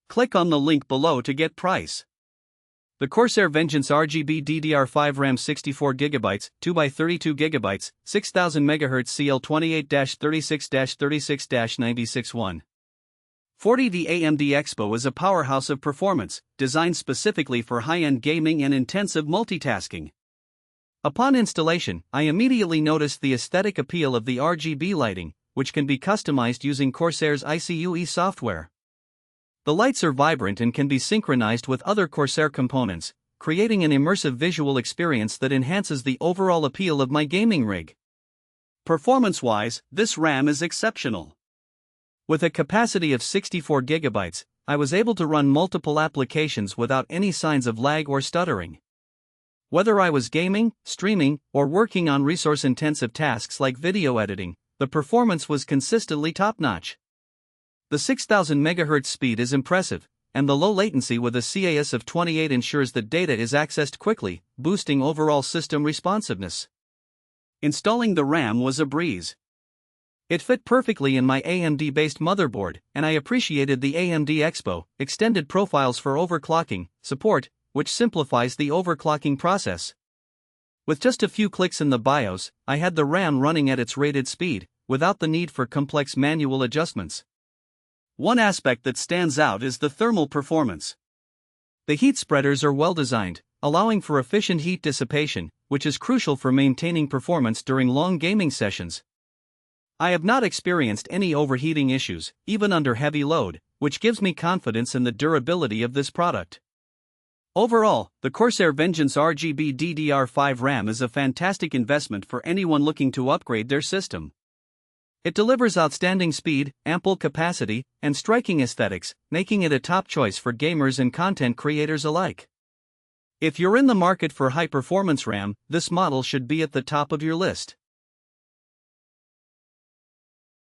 Click on the link below to get price. The Corsair Vengeance RGB DDR5 RAM 64GB, 2x32GB, 6000MHz CL28-36-36-96 1.40V AMD Expo is a powerhouse of performance, designed specifically for high-end gaming and intensive multitasking. Upon installation, I immediately noticed the aesthetic appeal of the RGB lighting, which can be customized using Corsair's iCUE software. The lights are vibrant and can be synchronized with other Corsair components, creating an immersive visual experience that enhances the overall appeal of my gaming rig. Performance-wise, this RAM is exceptional. With a capacity of 64GB, I was able to run multiple applications without any signs of lag or stuttering. Whether I was gaming, streaming, or working on resource-intensive tasks like video editing, the performance was consistently top-notch. The 6000 MHz speed is impressive, and the low latency with a CAS of 28 ensures that data is accessed quickly, boosting overall system responsiveness. Installing the RAM was a breeze. It fit perfectly in my AMD-based motherboard, and I appreciated the AMD Expo extended profiles for overclocking support, which simplifies the overclocking process. With just a few clicks in the BIOS, I had the RAM running at its rated speed, without the need for complex manual adjustments. One aspect that stands out is the thermal performance. The heat spreaders are well designed, allowing for efficient heat dissipation, which is crucial for maintaining performance during long gaming sessions. I have not experienced any overheating issues, even under heavy load, which gives me confidence in the durability of this product. Overall, the Corsair Vengeance RGB DDR5 RAM is a fantastic investment for anyone looking to upgrade their system. It delivers outstanding speed, ample capacity, and striking aesthetics, making it a top choice for gamers and content creators alike. If you're in the market for high-performance RAM, this model should be at the top of your list.